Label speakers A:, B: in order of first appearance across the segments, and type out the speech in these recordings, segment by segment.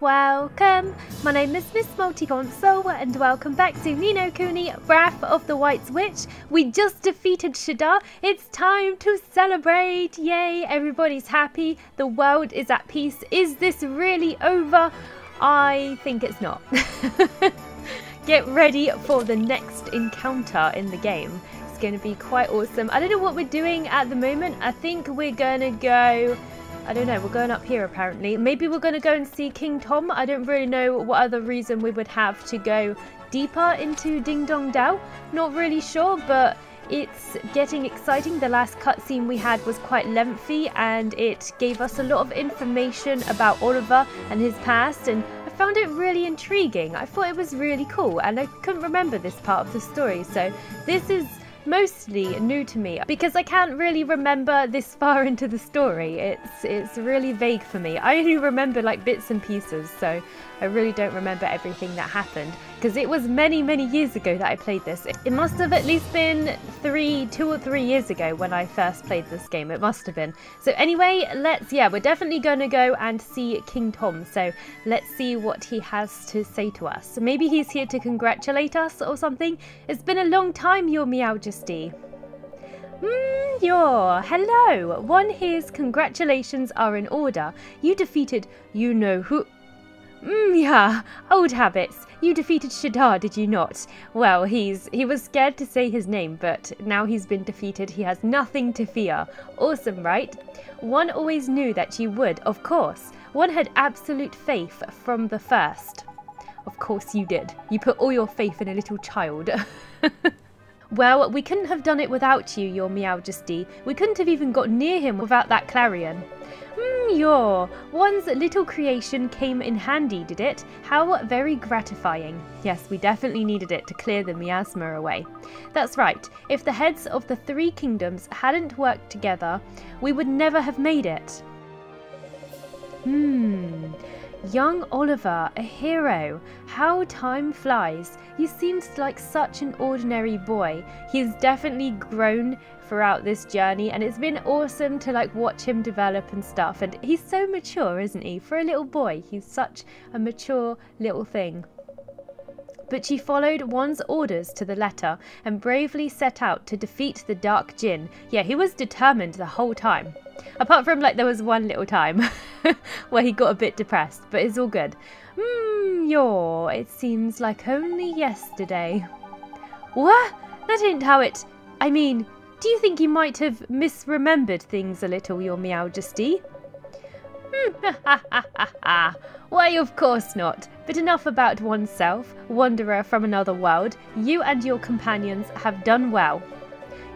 A: Welcome! My name is Miss Multiconsole and welcome back to Ni No Kuni, Wrath of the White Witch. We just defeated Shootin. It's time to celebrate! Yay! Everybody's happy. The world is at peace. Is this really over? I think it's not. Get ready for the next encounter in the game. It's going to be quite awesome. I don't know what we're doing at the moment. I think we're going to go... I don't know, we're going up here apparently. Maybe we're going to go and see King Tom. I don't really know what other reason we would have to go deeper into Ding Dong Dao. Not really sure, but it's getting exciting. The last cutscene we had was quite lengthy and it gave us a lot of information about Oliver and his past, and I found it really intriguing. I thought it was really cool and I couldn't remember this part of the story, so this is mostly new to me because I can't really remember this far into the story. It's really vague for me. I only remember like bits and pieces, so I really don't remember everything that happened because it was many years ago that I played this. It must have at least been 2 or 3 years ago when I first played this game. It must have been. So anyway, we're definitely going to go and see King Tom, so let's see what he has to say to us. So maybe he's here to congratulate us or something. It's been a long time, Your Majesty. Hello. One hears congratulations are in order. You defeated you know who. Yeah, old habits. You defeated Shootin, did you not? Well, he was scared to say his name, but now he's been defeated, he has nothing to fear. Awesome, right? One always knew that you would, of course. One had absolute faith from the first. Of course you did. You put all your faith in a little child. Well, we couldn't have done it without you, Your Majesty. We couldn't have even got near him without that clarion. One's little creation came in handy, did it? How very gratifying. Yes, we definitely needed it to clear the miasma away. That's right. If the heads of the 3 kingdoms hadn't worked together, we would never have made it. Young Oliver, a hero. How time flies. You seemed like such an ordinary boy. He's definitely grown throughout this journey and it's been awesome to like watch him develop and stuff, and he's so mature, isn't he? For a little boy, he's such a mature little thing. But she followed one's orders to the letter and bravely set out to defeat the Dark Djinn. Yeah, he was determined the whole time. Apart from like there was one little time where he got a bit depressed, but it's all good. It seems like only yesterday. What? That ain't how it... I mean, do you think you might have misremembered things a little, Your Majesty? Why, of course not. But enough about oneself, wanderer from another world. You and your companions have done well.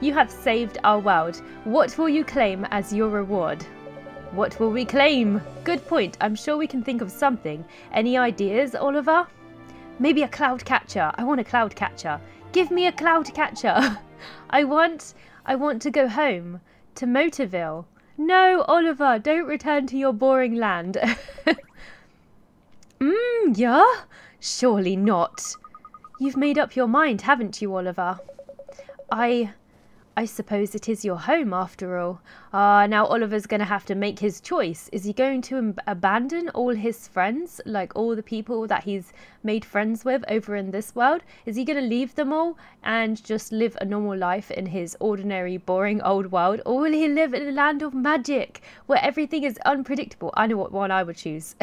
A: You have saved our world. What will you claim as your reward? What will we claim? Good point. I'm sure we can think of something. Any ideas, Oliver? Maybe a cloud catcher. I want a cloud catcher. Give me a cloud catcher. I want to go home to Motorville. No, Oliver, don't return to your boring land. Yeah? Surely not. You've made up your mind, haven't you, Oliver? I suppose it is your home after all. Now Oliver's going to have to make his choice. Is he going to abandon all his friends, like all the people that he's made friends with over in this world? Is he going to leave them all and just live a normal life in his ordinary, boring old world? Or will he live in a land of magic where everything is unpredictable? I know what one I would choose.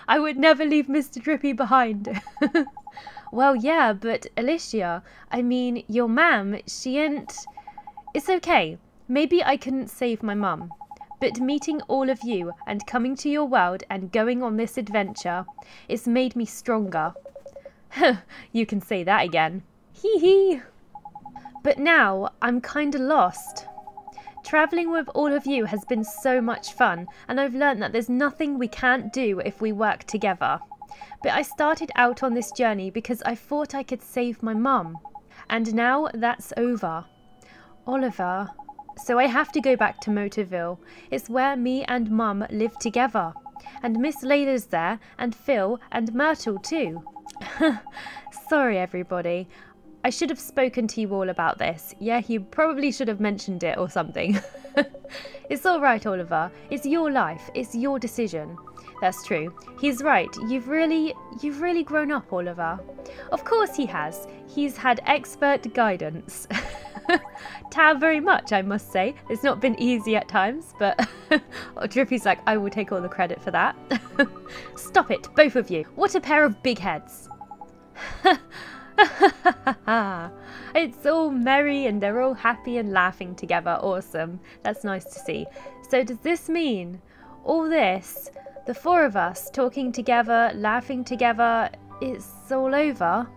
A: I would never leave Mr. Drippy behind. Well, yeah, but Alicia, I mean, your mum, she ain't... It's okay. Maybe I couldn't save my mum. But meeting all of you and coming to your world and going on this adventure, it's made me stronger. You can say that again. Hee hee. But now I'm kinda lost. Travelling with all of you has been so much fun, and I've learned that there's nothing we can't do if we work together. But I started out on this journey because I thought I could save my mum. And now that's over. Oliver, so I have to go back to Motorville. It's where me and Mum live together. And Miss Layla's there, and Phil, and Myrtle too. Sorry everybody. I should have spoken to you all about this. Yeah, you probably should have mentioned it or something. It's all right, Oliver. It's your life. It's your decision. That's true. He's right. You've really grown up, Oliver. Of course he has. He's had expert guidance. Tao very much, I must say. It's not been easy at times, but Drippy's like, I will take all the credit for that. Stop it, both of you. What a pair of big heads. It's all merry and they're all happy and laughing together. Awesome. That's nice to see. So does this mean all this, the four of us talking together, laughing together, it's all over?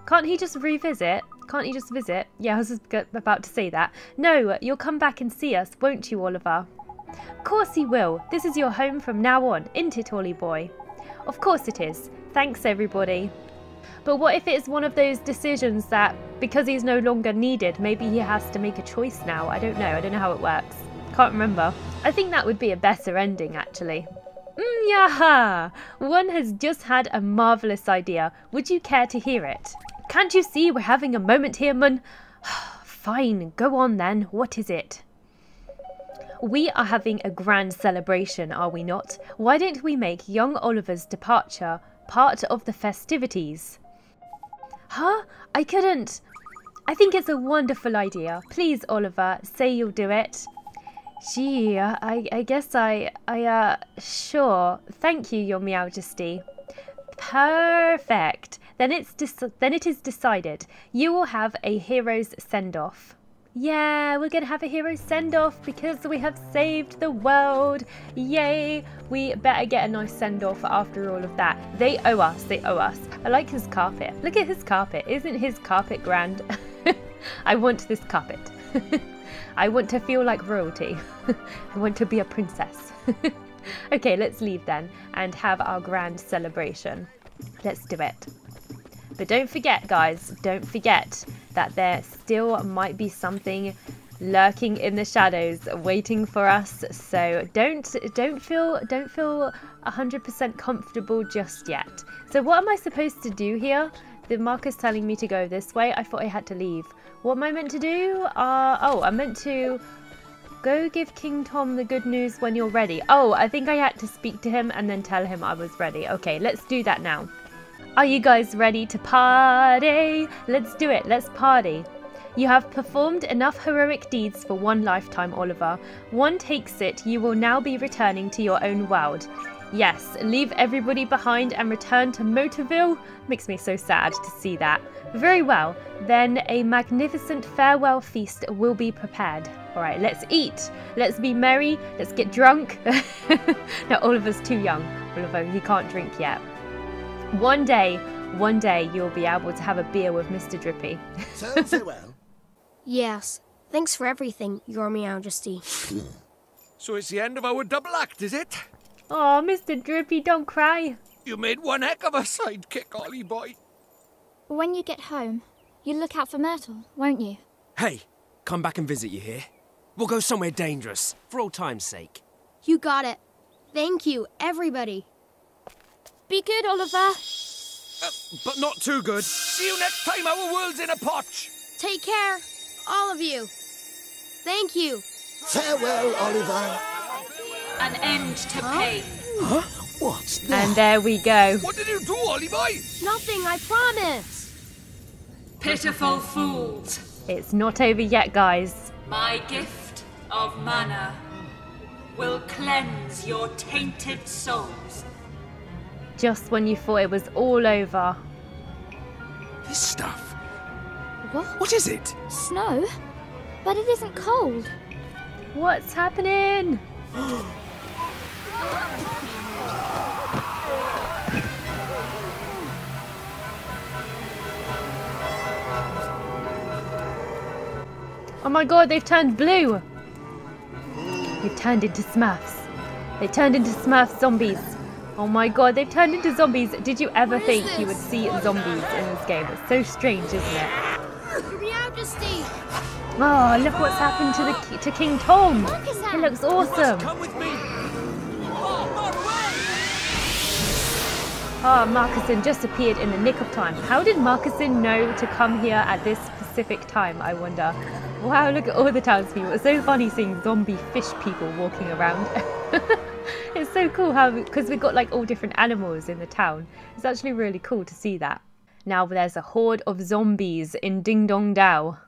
A: Can't he just revisit? Can't he just visit? Yeah, I was just about to say that. No, you'll come back and see us, won't you, Oliver? Of course he will. This is your home from now on, isn't it, Ollie boy? Of course it is. Thanks, everybody. But what if it's one of those decisions that, because he's no longer needed, maybe he has to make a choice now? I don't know. I don't know how it works. Can't remember. I think that would be a better ending, actually. Yaha! One has just had a marvellous idea. Would you care to hear it? Can't you see we're having a moment here, Mun? Fine, go on then. What is it? We are having a grand celebration, are we not? Why don't we make young Oliver's departure part of the festivities? Huh? I couldn't. I think it's a wonderful idea. Please, Oliver, say you'll do it. Gee, I guess sure. Thank you, Your Majesty. Perfect. Then it is decided. You will have a hero's send-off. Yeah, we're going to have a hero send-off because we have saved the world. Yay. We better get a nice send-off after all of that. They owe us. They owe us. I like his carpet. Look at his carpet. Isn't his carpet grand? I want this carpet. I want to feel like royalty. I want to be a princess. Okay, let's leave then and have our grand celebration. Let's do it. But don't forget, guys, don't forget that there still might be something lurking in the shadows waiting for us. So don't feel 100% comfortable just yet. So what am I supposed to do here? The marker's telling me to go this way. I thought I had to leave. What am I meant to do? Oh, I'm meant to go give King Tom the good news when you're ready. Oh, I think I had to speak to him and then tell him I was ready. Okay, let's do that now. Are you guys ready to party? Let's do it. Let's party. You have performed enough heroic deeds for one lifetime, Oliver. One takes it, you will now be returning to your own world. Yes, leave everybody behind and return to Motorville. Makes me so sad to see that. Very well, then a magnificent farewell feast will be prepared. All right, let's eat. Let's be merry. Let's get drunk. No, Oliver's too young. Oliver, he can't drink yet. One day you'll be able to have a beer with Mr. Drippy.
B: So farewell.
C: Yes, thanks for everything, Your Majesty.
D: So it's the end of our double act, is it?
A: Oh, Mr. Drippy, don't cry.
D: You made one heck of a sidekick, Ollie boy.
E: When you get home, you'll look out for Myrtle, won't you?
F: Hey, come back and visit you here. We'll go somewhere dangerous, for old time's sake.
C: You got it. Thank you, everybody.
E: Be good, Oliver.
D: But not too good. See you next time our world's in a potch.
C: Take care, all of you. Thank you.
B: Farewell, Oliver.
G: An end to pain.
B: Huh? What's that?
A: And there we go.
D: What did you do, Ollie boy?
C: Nothing, I promise.
G: Pitiful fools.
A: It's not over yet, guys.
G: My gift of mana will cleanse your tainted souls.
A: Just when you thought it was all over.
F: This stuff.
E: What?
F: What is it?
E: Snow? But it isn't cold.
A: What's happening? Oh my god, they've turned blue! They've turned into Smurfs. They turned into Smurf zombies. Oh my god, they've turned into zombies. Did you ever think you would see zombies in this game? It's so strange, isn't it?
C: Your Majesty.
A: Oh, look what's happened to King Tom. It looks awesome.
D: Come with me.
A: Ah, Marcuson just appeared in the nick of time. How did Marcuson know to come here at this specific time, I wonder? Wow, look at all the townspeople. It's so funny seeing zombie fish people walking around. It's so cool how, because we've got like all different animals in the town. It's actually really cool to see that. Now there's a horde of zombies in Ding Dong Dao.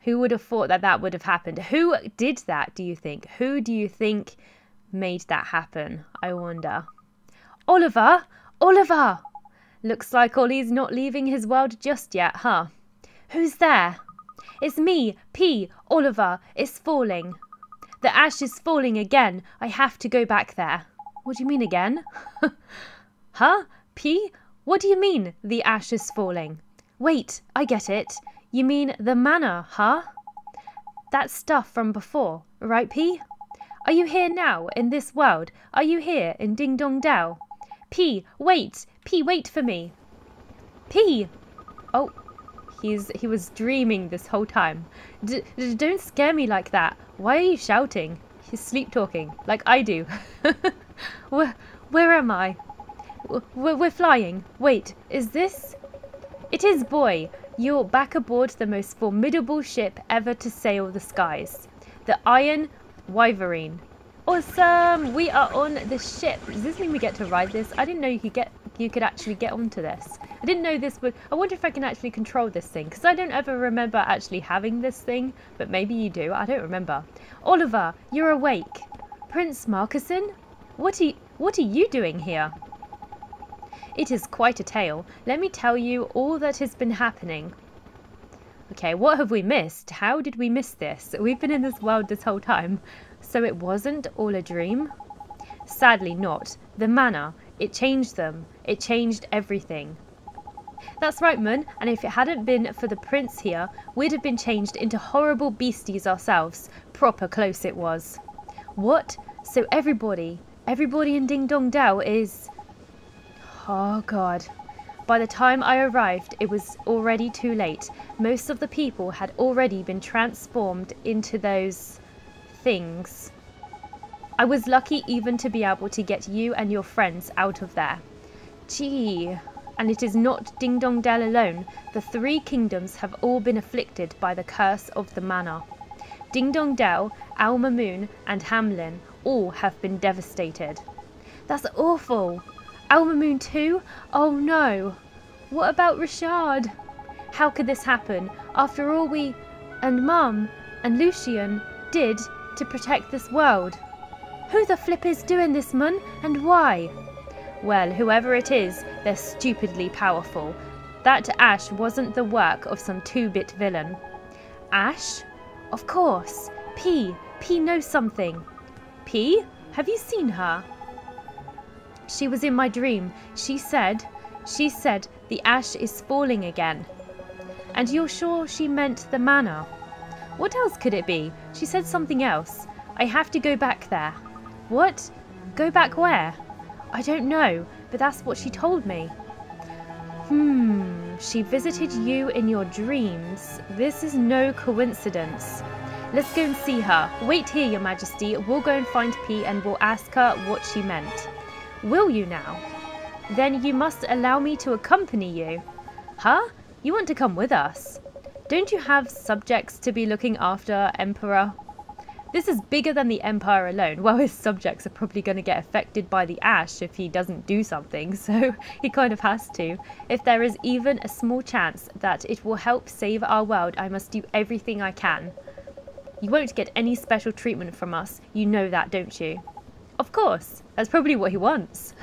A: Who would have thought that that would have happened? Who did that, do you think? Who do you think made that happen? I wonder. Oliver! Oliver! Looks like Ollie's not leaving his world just yet, huh? Who's there? It's me, P. Oliver. It's falling. The ash is falling again. I have to go back there. What do you mean again? Huh? P? What do you mean the ash is falling? Wait, I get it. You mean the manor, huh? That stuff from before, right, P? Are you here now in this world? Are you here in Ding Dong Dao? P, wait! P, wait for me! P! Oh, he was dreaming this whole time. Don't scare me like that. Why are you shouting? He's sleep talking, like I do. Where am I? We're flying. Wait, is this? It is, boy. You're back aboard the most formidable ship ever to sail the skies. The Iron Wyverine. Awesome! We are on the ship. Does this mean we get to ride this? I didn't know you could actually get onto this. I didn't know this would... I wonder if I can actually control this thing, because I don't ever remember actually having this thing, but maybe you do. I don't remember. Oliver, you're awake. Prince Marcuson? What are you doing here? It is quite a tale. Let me tell you all that has been happening. Okay, what have we missed? How did we miss this? We've been in this world this whole time. So it wasn't all a dream? Sadly not. The manor, it changed them. It changed everything. That's right, Mun, and if it hadn't been for the prince here, we'd have been changed into horrible beasties ourselves. Proper close it was. What? So everybody in Ding Dong Dao is... Oh God. By the time I arrived, it was already too late. Most of the people had already been transformed into those... things. I was lucky even to be able to get you and your friends out of there. Gee, and it is not Ding Dong Dell alone. The 3 kingdoms have all been afflicted by the curse of the manor. Ding Dong Dell, Alma Moon and Hamlin all have been devastated. That's awful. Alma Moon too? Oh no. What about Richard? How could this happen after all we and Mum and Lucian did to protect this world? Who the flip is doing this, Mun, and why? Well, whoever it is, they're stupidly powerful. That Ash wasn't the work of some 2-bit villain. Ash? Of course. P knows something. P? Have you seen her? She was in my dream. She said the ash is falling again. And you're sure she meant the manor? What else could it be? She said something else. I have to go back there. What? Go back where? I don't know, but that's what she told me. She visited you in your dreams. This is no coincidence. Let's go and see her. Wait here, Your Majesty. We'll go and find P and we'll ask her what she meant. Will you now? Then you must allow me to accompany you. Huh? You want to come with us? Don't you have subjects to be looking after, Emperor? This is bigger than the Empire alone. Well, his subjects are probably going to get affected by the ash if he doesn't do something, so he kind of has to. If there is even a small chance that it will help save our world, I must do everything I can. You won't get any special treatment from us. You know that, don't you? Of course. That's probably what he wants.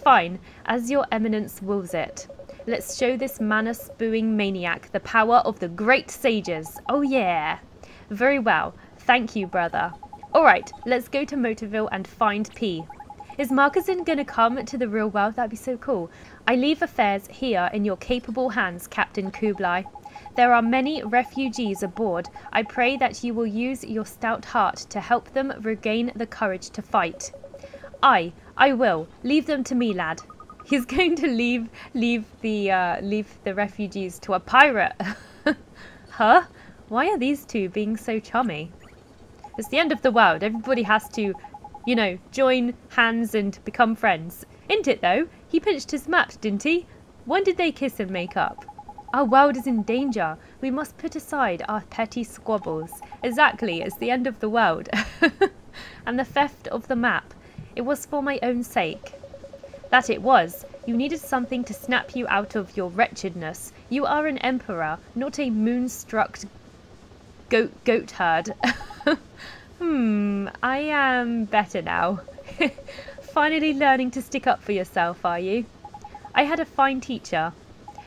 A: Fine, as your eminence wills it. Let's show this manner-spewing maniac the power of the great sages. Oh yeah. Very well. Thank you, brother. Alright, let's go to Motorville and find P. Is Marcuson gonna come to the real world? That'd be so cool. I leave affairs here in your capable hands, Captain Kublai. There are many refugees aboard. I pray that you will use your stout heart to help them regain the courage to fight. I will. Leave them to me, lad. He's going to leave the refugees to a pirate. Huh? Why are these two being so chummy? It's the end of the world. Everybody has to, you know, join hands and become friends. Isn't it though? He pinched his map, didn't he? When did they kiss and make up? Our world is in danger. We must put aside our petty squabbles. Exactly, it's the end of the world. And the theft of the map. It was for my own sake. That it was. You needed something to snap you out of your wretchedness. You are an emperor, not a moonstruck goat herd. I am better now. Finally learning to stick up for yourself, are you? I had a fine teacher.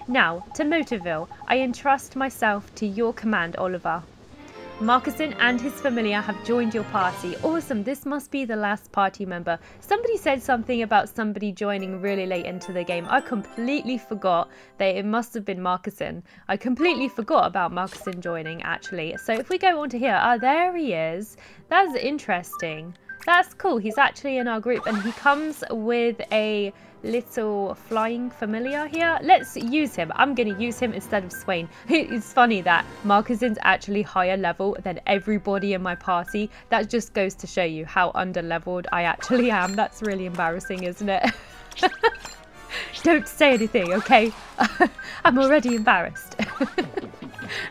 A: Now, to Motorville, I entrust myself to your command, Oliver. Marcusson and his familiar have joined your party. Awesome, this must be the last party member. Somebody said something about somebody joining really late into the game. I completely forgot that it must have been Marcusson. I completely forgot about Marcusson joining, actually. So if we go on to here, there he is. That's interesting. That's cool. He's actually in our group and he comes with a little flying familiar here. Let's use him. I'm going to use him instead of Swain. It's funny that Marcusson's actually higher level than everybody in my party. That just goes to show you how under-leveled I actually am. That's really embarrassing, isn't it? Don't say anything, okay? I'm already embarrassed.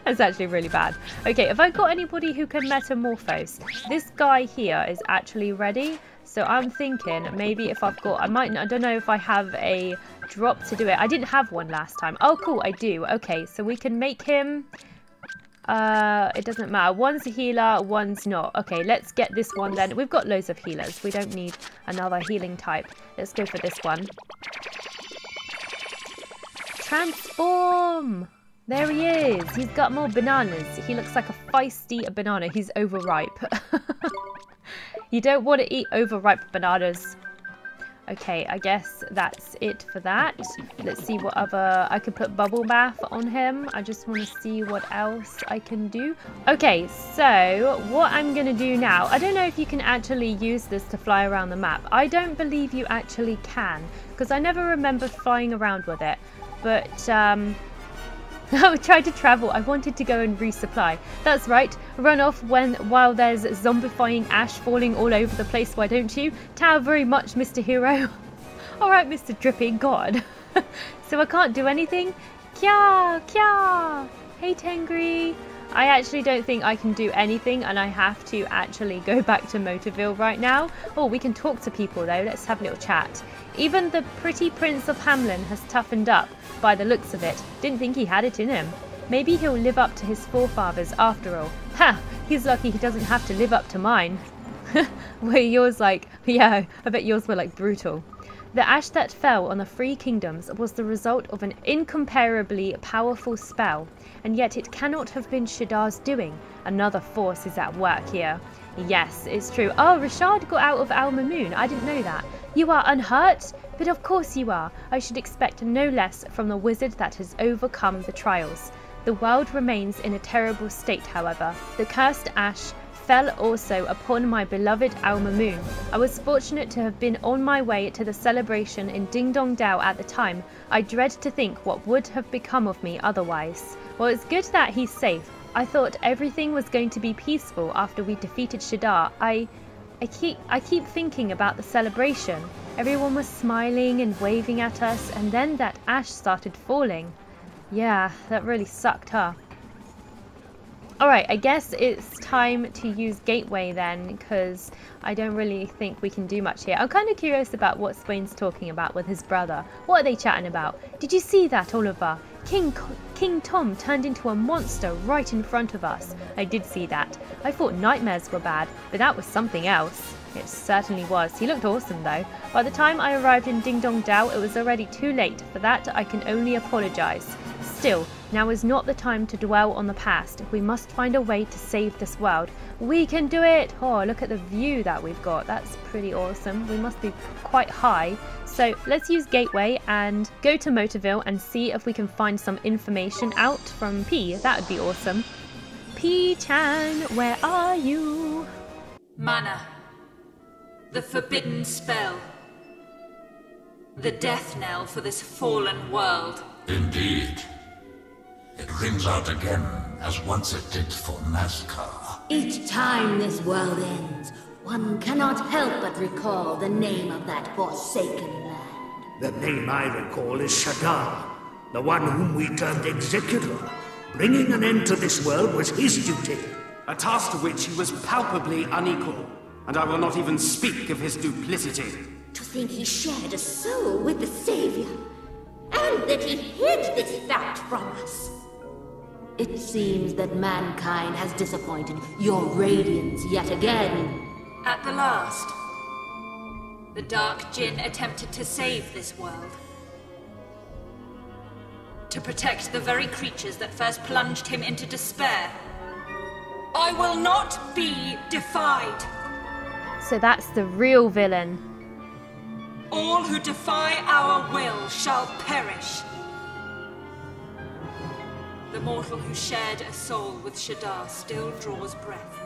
A: That's actually really bad. Okay, have I got anybody who can metamorphose? This guy here is actually ready. So I'm thinking maybe if I've got, I don't know if I have a drop to do it. I didn't have one last time. Oh, cool, I do. Okay, so we can make him, it doesn't matter. One's a healer, one's not. Okay, let's get this one then. We've got loads of healers. We don't need another healing type. Let's go for this one. Transform! There he is. He's got more bananas. He looks like a feisty banana. He's overripe. You don't want to eat overripe bananas. Okay, I guess that's it for that. Let's see what other... I could put bubble bath on him. I just want to see what else I can do. Okay, so what I'm going to do now... I don't know if you can actually use this to fly around the map. I don't believe you actually can, because I never remember flying around with it. But, I tried to travel. I wanted to go and resupply. That's right. Run off while there's zombifying ash falling all over the place, why don't you? Tower very much, Mr. Hero. Alright, Mr. Drippy, God. So I can't do anything? Kya, kya. Hey, Tengri. I actually don't think I can do anything and I have to actually go back to Motorville right now. Oh, we can talk to people though. Let's have a little chat. Even the pretty Prince of Hamlin has toughened up by the looks of it. Didn't think he had it in him. Maybe he'll live up to his forefathers after all. Ha! He's lucky he doesn't have to live up to mine. Were yours like... Yeah, I bet yours were like brutal. The ash that fell on the three kingdoms was the result of an incomparably powerful spell, and yet it cannot have been Shadar's doing. Another force is at work here. Yes, it's true. Oh, Rashad got out of Al Mamoon. I didn't know that. You are unhurt? But of course you are. I should expect no less from the wizard that has overcome the trials. The world remains in a terrible state, however. The cursed ash fell also upon my beloved Al Mamoon. I was fortunate to have been on my way to the celebration in Ding Dong Dao at the time. I dread to think what would have become of me otherwise. Well, it's good that he's safe. I thought everything was going to be peaceful after we defeated Shadar. I keep thinking about the celebration. Everyone was smiling and waving at us, and then that ash started falling. Yeah, that really sucked, huh? Alright, I guess it's time to use Gateway then, because I don't really think we can do much here. I'm kind of curious about what Swain's talking about with his brother. What are they chatting about? Did you see that, Oliver? King Tom turned into a monster right in front of us. I did see that. I thought nightmares were bad, but that was something else. It certainly was. He looked awesome though. By the time I arrived in Ding Dong Dao, it was already too late. For that, I can only apologize. Still, now is not the time to dwell on the past. We must find a way to save this world. We can do it! Oh, look at the view that we've got. That's pretty awesome. We must be quite high. So let's use Gateway and go to Motorville and see if we can find some information out from P. That would be awesome. P-chan, where are you?
G: Mana. The forbidden spell. The death knell for this fallen world.
H: Indeed. It rings out again, as once it did for NASCAR.
I: Each time this world ends, one cannot help but recall the name of that forsaken land.
J: The name I recall is Shadar, the one whom we turned executor. Bringing an end to this world was his duty.
K: A task to which he was palpably unequal, and I will not even speak of his duplicity.
I: To think he shared a soul with the Savior, and that he hid this fact from us. It seems that mankind has disappointed your radiance yet again.
G: At the last, the Dark Jinn attempted to save this world. To protect the very creatures that first plunged him into despair. I will not be defied.
A: So that's the real villain.
G: All who defy our will shall perish. The mortal who shared a soul with Shadar still draws breath.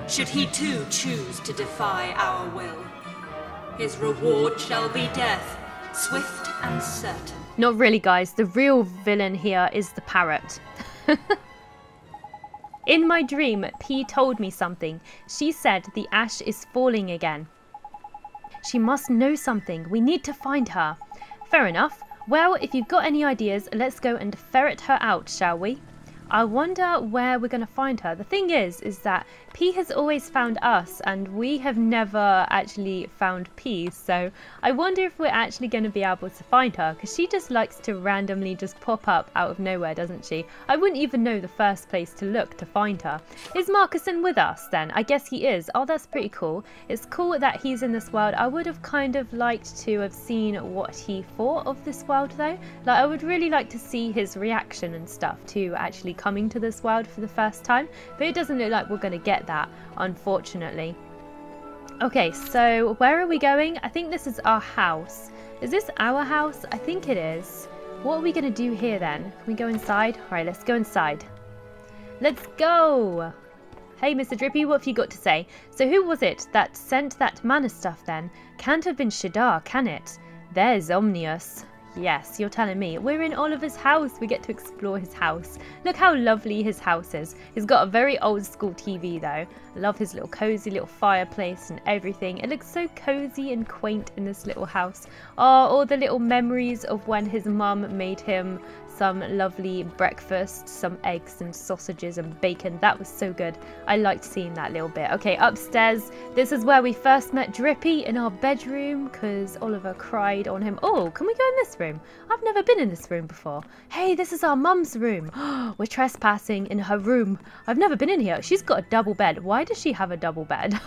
G: Should he too choose to defy our will, his reward shall be death, swift and certain.
A: Not really, guys. The real villain here is the parrot. In my dream, P told me something. She said the ash is falling again. She must know something. We need to find her. Fair enough. Well, if you've got any ideas, let's go and ferret her out, shall we? I wonder where we're going to find her. The thing is that P has always found us and we have never actually found P. So I wonder if we're actually going to be able to find her, because she just likes to randomly just pop up out of nowhere, doesn't she? I wouldn't even know the first place to look to find her. Is Marcuson with us then? I guess he is. Oh, that's pretty cool. It's cool that he's in this world. I would have kind of liked to have seen what he thought of this world though. Like, I would really like to see his reaction and stuff to actually coming to this world for the first time, but it doesn't look like we're going to get that, unfortunately. Okay, so where are we going? I think this is our house. Is this our house? I think it is. What are we going to do here then? Can we go inside? Alright, let's go inside. Let's go! Hey, Mr. Drippy, what have you got to say? So who was it that sent that mana stuff then? Can't have been Shadar, can it? There's Omnius. Yes, you're telling me. We're in Oliver's house. We get to explore his house. Look how lovely his house is. He's got a very old school TV though. I love his little cozy little fireplace and everything. It looks so cozy and quaint in this little house. Oh, all the little memories of when his mum made him some lovely breakfast, some eggs and sausages and bacon. That was so good. I liked seeing that little bit. Okay, upstairs. This is where we first met Drippy, in our bedroom, because Oliver cried on him. Oh, can we go in this room? I've never been in this room before. Hey, this is our mum's room. We're trespassing in her room. I've never been in here. She's got a double bed. Why does she have a double bed?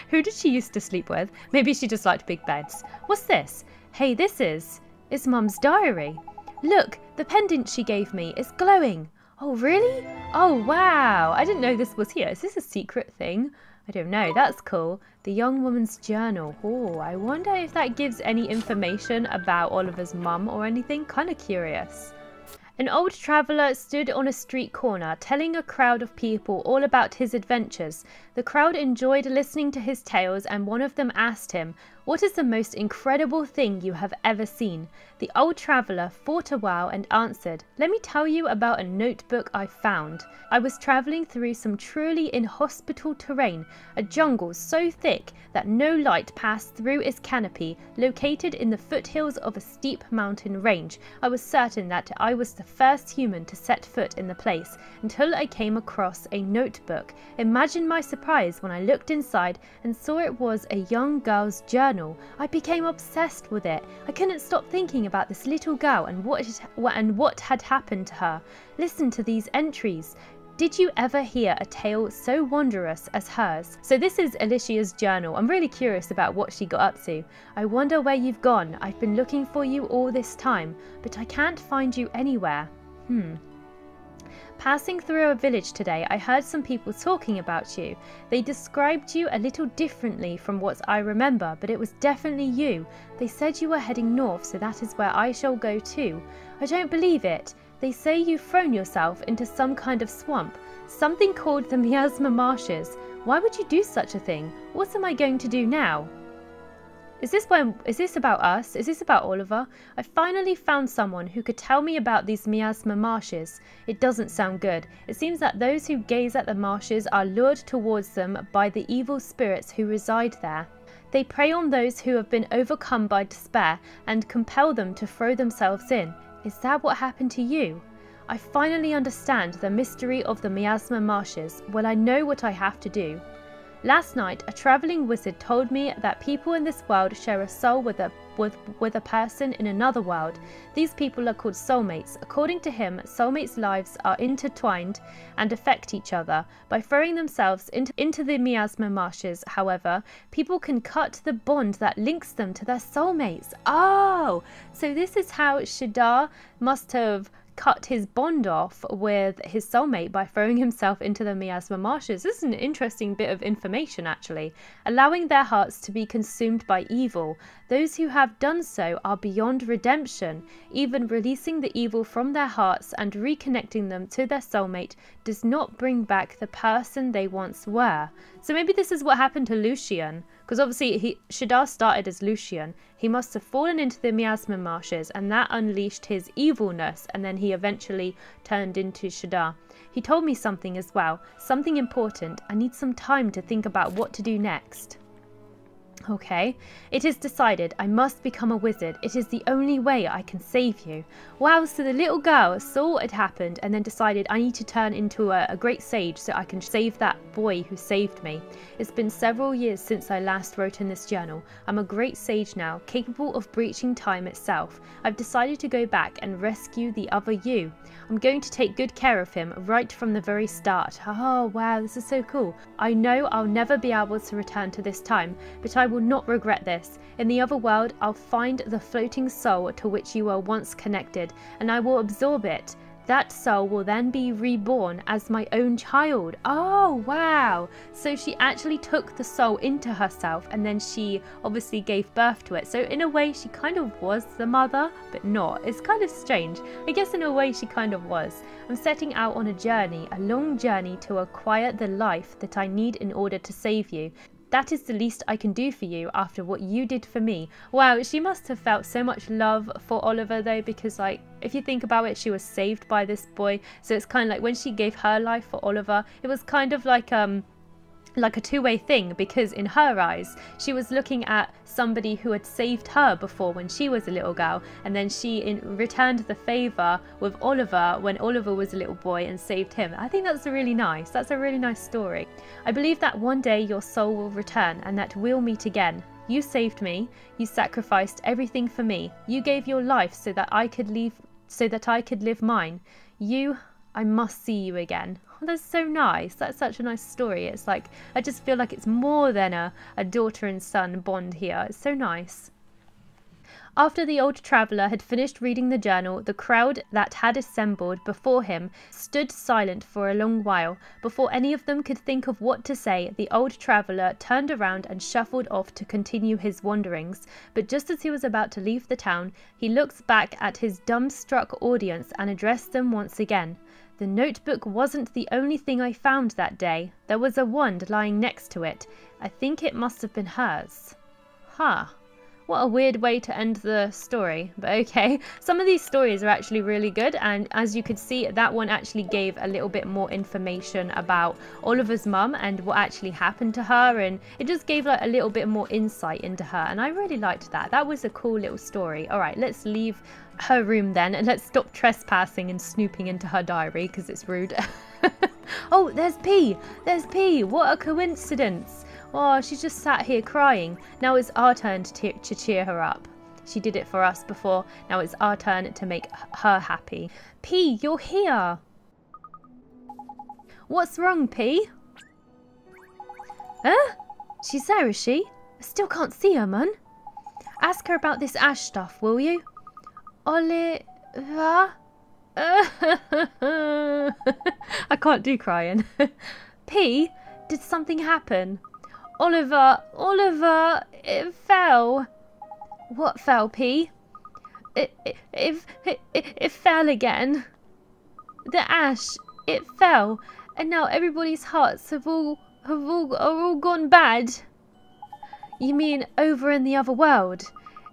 A: Who did she used to sleep with? Maybe she just liked big beds. What's this? Hey, it's Mum's diary. Look, the pendant she gave me is glowing. Oh, really? Oh, wow. I didn't know this was here. Is this a secret thing? I don't know. That's cool. The young woman's journal. Oh, I wonder if that gives any information about Oliver's mum or anything. Kind of curious. An old traveller stood on a street corner, telling a crowd of people all about his adventures. The crowd enjoyed listening to his tales, and one of them asked him, "What is the most incredible thing you have ever seen?" The old traveller thought a while and answered, "Let me tell you about a notebook I found. I was travelling through some truly inhospitable terrain, a jungle so thick that no light passed through its canopy, located in the foothills of a steep mountain range. I was certain that I was the first human to set foot in the place, until I came across a notebook. Imagine my surprise when I looked inside and saw it was a young girl's journal. I became obsessed with it. I couldn't stop thinking about this little girl and what had happened to her. Listen to these entries. Did you ever hear a tale so wondrous as hers?" So this is Alicia's journal. I'm really curious about what she got up to. "I wonder where you've gone. I've been looking for you all this time, but I can't find you anywhere. Passing through a village today, I heard some people talking about you. They described you a little differently from what I remember, but it was definitely you. They said you were heading north, so that is where I shall go too. I don't believe it. They say you've thrown yourself into some kind of swamp, something called the Miasma Marshes. Why would you do such a thing? What am I going to do now?" Is this about us? Is this about Oliver? I finally found someone who could tell me about these Miasma Marshes. It doesn't sound good. It seems that those who gaze at the marshes are lured towards them by the evil spirits who reside there. They prey on those who have been overcome by despair and compel them to throw themselves in. Is that what happened to you? I finally understand the mystery of the Miasma Marshes. Well, I know what I have to do. Last night, a travelling wizard told me that people in this world share a soul with a person in another world. These people are called soulmates. According to him, soulmates' lives are intertwined and affect each other. By throwing themselves into the Miasma Marshes, however, people can cut the bond that links them to their soulmates. Oh, so this is how Shadar must have cut his bond off with his soulmate by throwing himself into the Miasma Marshes. This is an interesting bit of information, actually. Allowing their hearts to be consumed by evil. Those who have done so are beyond redemption. Even releasing the evil from their hearts and reconnecting them to their soulmate does not bring back the person they once were. So maybe this is what happened to Lucian, because obviously Shadar started as Lucian. He must have fallen into the Miasma Marshes, and that unleashed his evilness, and then he eventually turned into Shadar. He told me something as well, something important. I need some time to think about what to do next. Okay, it is decided. I must become a wizard. It is the only way I can save you. Wow, so the little girl saw what had happened and then decided I need to turn into a great sage so I can save that boy who saved me. It's been several years since I last wrote in this journal. I'm a great sage now, capable of breaching time itself. I've decided to go back and rescue the other you. I'm going to take good care of him right from the very start. Oh wow, this is so cool. I know I'll never be able to return to this time, but I will not regret this. In the other world, I'll find the floating soul to which you were once connected, and I will absorb it. That soul will then be reborn as my own child. Oh, wow. So she actually took the soul into herself and then she obviously gave birth to it. So in a way, she kind of was the mother, but not. It's kind of strange. I guess in a way she kind of was. I'm setting out on a journey, a long journey to acquire the life that I need in order to save you. That is the least I can do for you after what you did for me. Wow, she must have felt so much love for Oliver though, because like, if you think about it, she was saved by this boy. So it's kind of like when she gave her life for Oliver, it was kind of like a two-way thing, because in her eyes she was looking at somebody who had saved her before when she was a little girl, and then she returned the favor with Oliver when Oliver was a little boy and saved him. I think that's really nice. That's a really nice story. I believe that one day your soul will return and that we'll meet again. You saved me. You sacrificed everything for me. You gave your life so that I could live mine. I must see you again. Oh, that's so nice. That's such a nice story. It's like, I just feel like it's more than a daughter and son bond here. It's so nice. After the old traveller had finished reading the journal, the crowd that had assembled before him stood silent for a long while. Before any of them could think of what to say, the old traveller turned around and shuffled off to continue his wanderings. But just as he was about to leave the town, he looked back at his dumbstruck audience and addressed them once again. The notebook wasn't the only thing I found that day. There was a wand lying next to it. I think it must have been hers. Huh. What a weird way to end the story, but okay. Some of these stories are actually really good, and as you could see, that one actually gave a little bit more information about Oliver's mum and what actually happened to her, and it just gave like a little bit more insight into her, and I really liked that. That was a cool little story. Alright, let's leave her room then, and let's stop trespassing and snooping into her diary, because it's rude. Oh, there's P! There's P! What a coincidence! Oh, she's just sat here crying. Now it's our turn to cheer her up. She did it for us before. Now it's our turn to make her happy. P, you're here. What's wrong, P? Huh? She's there, is she? I still can't see her, man. Ask her about this ash stuff, will you? Oliver? I can't do crying. P, did something happen? Oliver, it fell. What fell, P? It fell again. The ash, it fell, and now everybody's hearts are all gone bad. You mean over in the other world?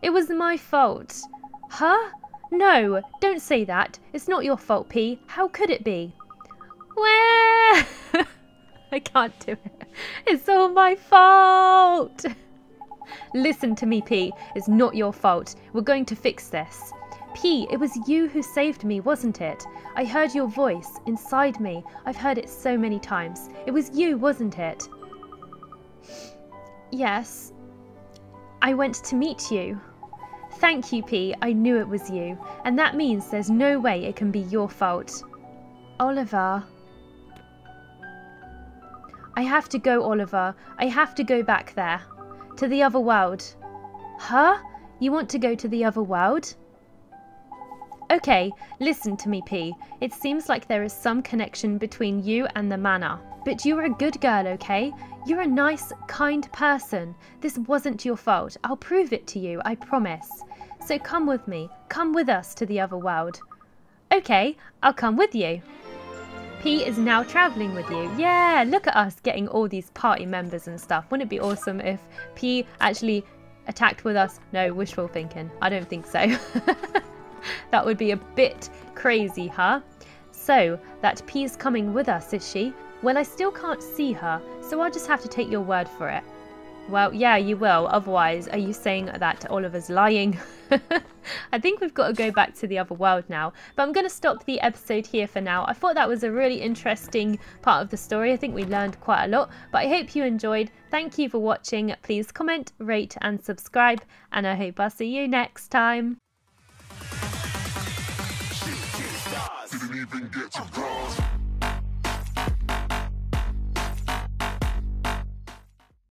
A: It was my fault. Huh? No, don't say that. It's not your fault, P. How could it be? Where? I can't do it. It's all my fault. Listen to me, P. It's not your fault. We're going to fix this. P, it was you who saved me, wasn't it? I heard your voice inside me. I've heard it so many times. It was you, wasn't it? Yes. I went to meet you. Thank you, P. I knew it was you. And that means there's no way it can be your fault. Oliver. I have to go, Oliver. I have to go back there. To the other world. Huh? You want to go to the other world? Okay, listen to me, P. It seems like there is some connection between you and the manor. But you're a good girl, okay? You're a nice, kind person. This wasn't your fault. I'll prove it to you, I promise. So come with me. Come with us to the other world. Okay, I'll come with you. P is now travelling with you. Yeah, look at us getting all these party members and stuff. Wouldn't it be awesome if P actually attacked with us? No, wishful thinking. I don't think so. That would be a bit crazy, huh? So, that P is coming with us, is she? Well, I still can't see her, so I'll just have to take your word for it. Well, yeah, you will. Otherwise, are you saying that Oliver's lying? I think we've got to go back to the other world now. But I'm going to stop the episode here for now. I thought that was a really interesting part of the story. I think we learned quite a lot. But I hope you enjoyed. Thank you for watching. Please comment, rate and subscribe. And I hope I'll see you next time.
L: Didn't even get to cross.